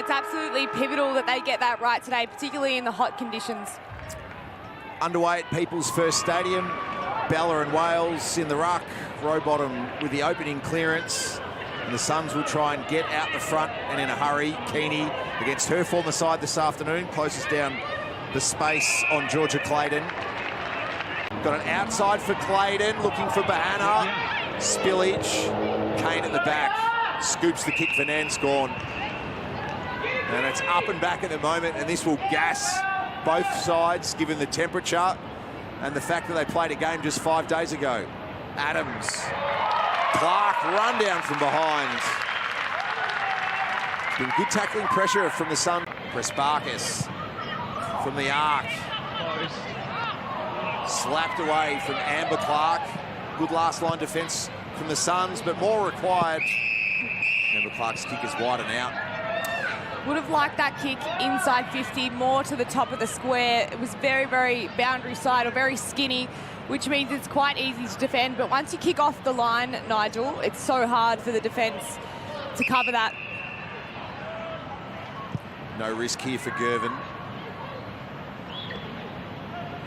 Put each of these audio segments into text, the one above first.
it's absolutely pivotal that they get that right today, particularly in the hot conditions. Underway at People's First Stadium. Bella and Wales in the ruck. Rowbottom with the opening clearance. And the Suns will try and get out the front and in a hurry. Keeney against her former side this afternoon. Closes down the space on Georgia Clayton. Got an outside for Clayton, looking for Bahana. Spillage. Kane at the back. Scoops the kick for Nanscorn. And it's up and back at the moment, and this will gas both sides, given the temperature and the fact that they played a game just 5 days ago. Adams. Clark run down from behind. It's been good tackling pressure from the Sun. Presparkis from the arc. Slapped away from Amber Clark. Good last line defence from the Suns, but more required. Amber Clark's kick is wide and out. Would have liked that kick inside 50, more to the top of the square. It was very, very boundary side, or very skinny, which means it's quite easy to defend. But once you kick off the line, Nigel, it's so hard for the defence to cover that. No risk here for Gervin.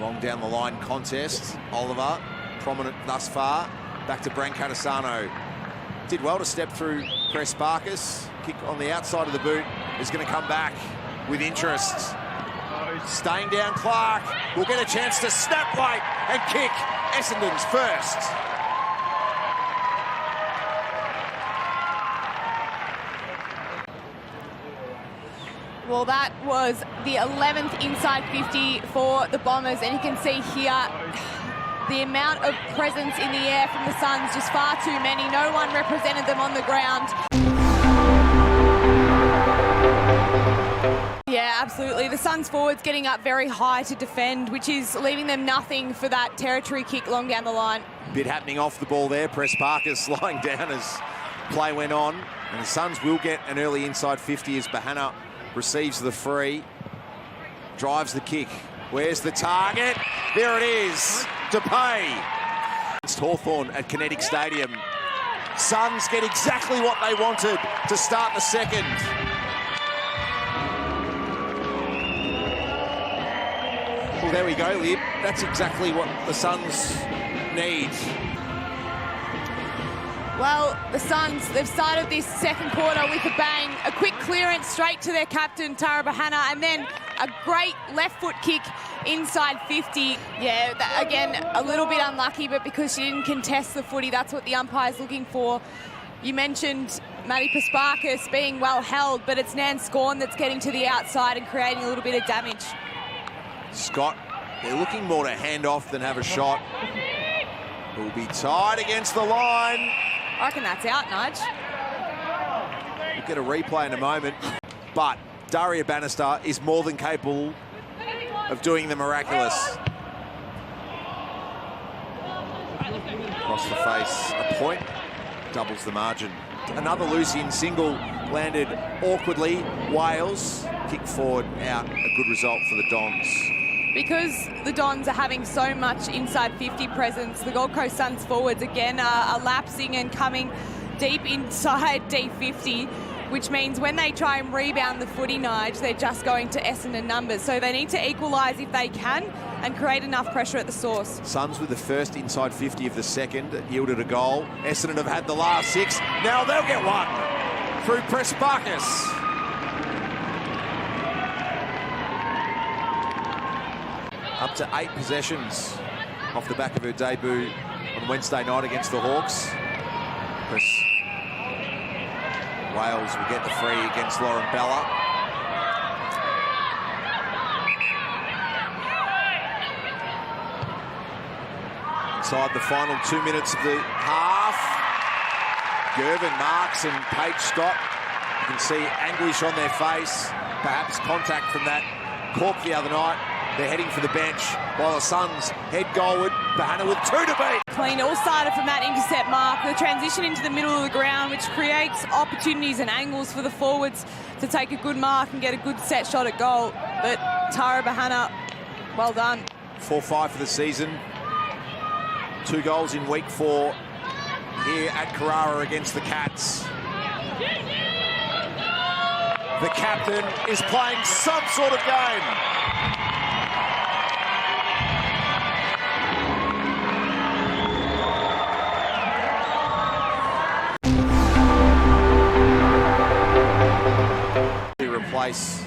Long down the line contest. Oliver, prominent thus far. Back to Brancatisano. Did well to step through Presparkis. Kick on the outside of the boot is going to come back with interest. Staying down, Clark will get a chance to snap late and kick Essendon's first. Well, that was the 11th inside 50 for the Bombers, and you can see here the amount of presence in the air from the Suns, just far too many. No one represented them on the ground. Yeah, absolutely. The Suns forwards getting up very high to defend, which is leaving them nothing for that territory kick long down the line. Bit happening off the ball there. Presparkis lying down as play went on. And the Suns will get an early inside 50 as Bahana receives the free. Drives the kick. Where's the target? There it is. DePay. Against Hawthorn at Kinetic Stadium. Suns get exactly what they wanted to start the second. Well, there we go, Lib. That's exactly what the Suns need. Well, the Suns, they've started this second quarter with a bang. A quick clearance straight to their captain, Tara Bahana, and then a great left foot kick inside 50. Yeah, again, a little bit unlucky, but because she didn't contest the footy, that's what the umpire's looking for. You mentioned Maddie Presparkis being well held, but it's Nanscorn that's getting to the outside and creating a little bit of damage. Scott, they're looking more to hand off than have a shot. It will be tied against the line. I reckon that's out, Nudge. We'll get a replay in a moment, but Daria Bannister is more than capable of doing the miraculous. Across the face, a point, doubles the margin. Another loose-in single landed awkwardly. Wales, kick forward, out, a good result for the Dons. Because the Dons are having so much inside 50 presence, the Gold Coast Suns forwards again are lapsing and coming deep inside D50, which means when they try and rebound the footy, Nige, they're just going to Essendon numbers. So they need to equalise if they can and create enough pressure at the source. Suns with the first inside 50 of the second, yielded a goal. Essendon have had the last 6. Now they'll get one through Presparkis. Up to 8 possessions off the back of her debut on Wednesday night against the Hawks. Wales will get the free against Lauren Bella. Inside the final 2 minutes of the half. Gervin, Marks and Paige Scott. You can see anguish on their face. Perhaps contact from that cork the other night. They're heading for the bench while the Suns head goalward. Bahana with 2 to beat. Clean, all started from that intercept mark. The transition into the middle of the ground, which creates opportunities and angles for the forwards to take a good mark and get a good set shot at goal. But Tara Bahana, well done. 4-5 for the season. 2 goals in week 4 here at Carrara against the Cats. The captain is playing some sort of game. To replace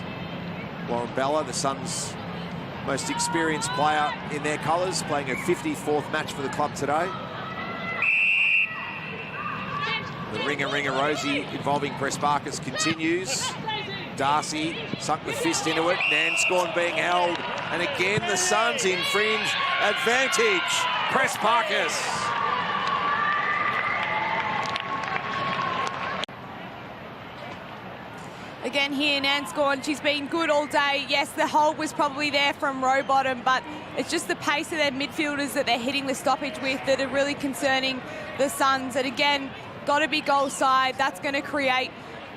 Lauren Bella, the Suns' most experienced player in their colours, playing her 54th match for the club today. The ringer Rosie involving Pressparkers continues. Darcy sunk the fist into it. Nanscorn being held. And again, the Suns infringe advantage. Pressparkers. Again here, Nanscorn, she's been good all day. Yes, the hold was probably there from Rowbottom, but it's just the pace of their midfielders that they're hitting the stoppage with that are really concerning the Suns. And again, got to be goal side. That's going to create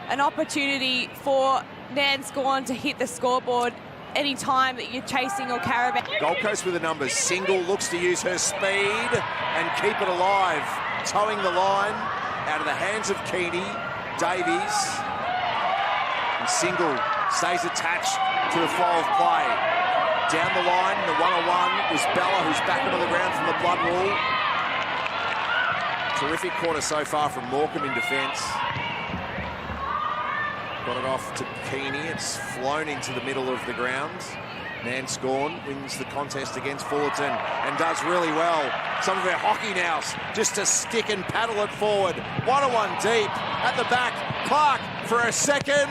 an opportunity for Nanscorn to hit the scoreboard any time that you're chasing or caravan. Gold Coast with the numbers. Single looks to use her speed and keep it alive. Towing the line out of the hands of Keeney. Davies. And Single stays attached to the flow of play. Down the line, the one-on-one was Bella, who's back onto the ground from the blood rule. Terrific quarter so far from Morecambe in defence. Got it off to Keeney. It's flown into the middle of the ground. Nanscorn wins the contest against Fullerton and does really well. Some of her hockey nows just to stick and paddle it forward. 1-on-1 deep at the back. Clark for a second.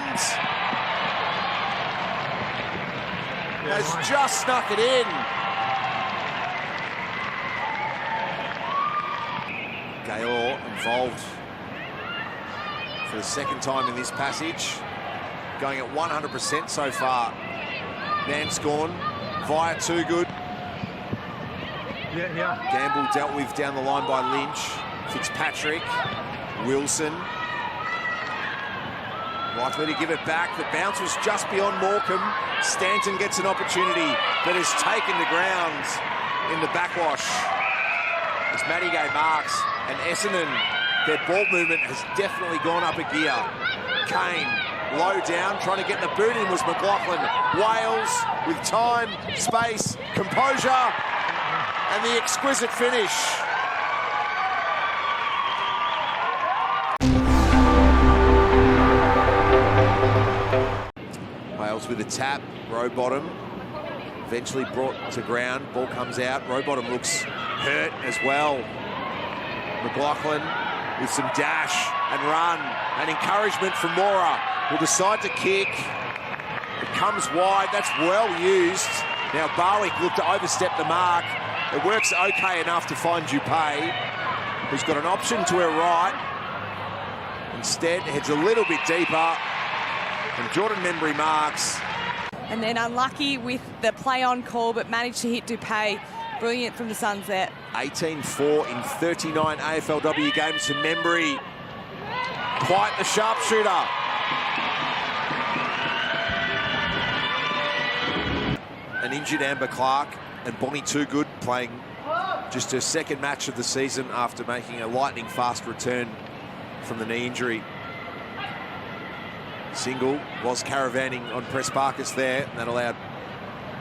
Has just snuck it in. Gaylor involved for the second time in this passage. Going at 100% so far. Nanscorn via Too Good. Gamble dealt with down the line by Lynch. Fitzpatrick. Wilson. Likely to give it back. The bounce was just beyond Morecambe. Stanton gets an opportunity that is taken to ground in the backwash. As Maddie Gay marks, and Essendon, their ball movement has definitely gone up a gear. Kane, low down, trying to get the boot in was McLaughlin. Wales with time, space, composure, and the exquisite finish. Wales with a tap, Rowbottom eventually brought to ground. Ball comes out. Rowbottom looks hurt as well. McLaughlin with some dash and run and encouragement from Mora, will decide to kick. It comes wide. That's well used. Now Barwick looked to overstep the mark. It works okay enough to find Dupay, who's got an option to her right. Instead, heads a little bit deeper. And Jordan Membry marks. And then unlucky with the play-on call, but managed to hit Dupay. Brilliant from the Suns there. 18-4 in 39 AFLW games to Membry. Quite the sharpshooter. An injured Amber Clark and Bonnie Too Good playing just her second match of the season after making a lightning-fast return from the knee injury. Single was caravanning on Pressparkers there, and that allowed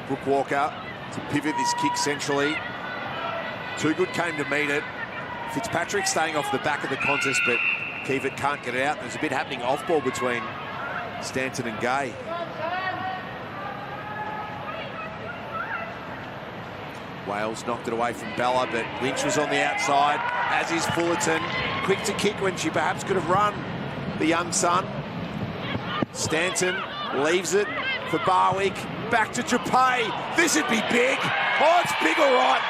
Brooke Walker to pivot this kick centrally. Too Good came to meet it. Fitzpatrick staying off the back of the contest, but Keevan can't get it out. There's a bit happening off-ball between Stanton and Gay. Wales knocked it away from Bella, but Lynch was on the outside, as is Fullerton. Quick to kick when she perhaps could have run, the young son. Stanton leaves it for Barwick. Back to Dupay. This would be big. Oh, it's big, all right.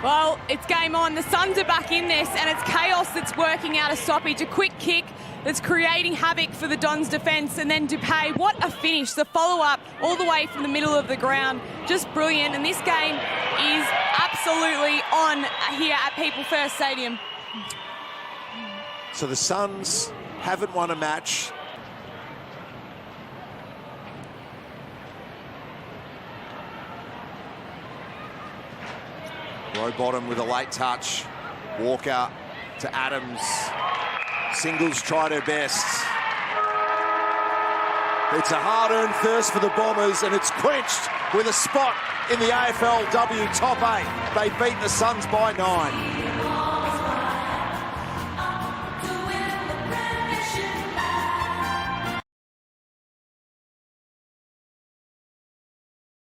Well, it's game on. The Suns are back in this, and it's chaos that's working out a stoppage. A quick kick that's creating havoc for the Dons' defence, and then Dupay. What a finish. The follow-up all the way from the middle of the ground. Just brilliant. And this game is absolutely on here at People First Stadium. So the Suns haven't won a match. Rowbottom with a late touch. Walker to Adams. Singles tried her best. It's a hard-earned thirst for the Bombers, and it's quenched with a spot in the AFLW top 8. They've beaten the Suns by 9.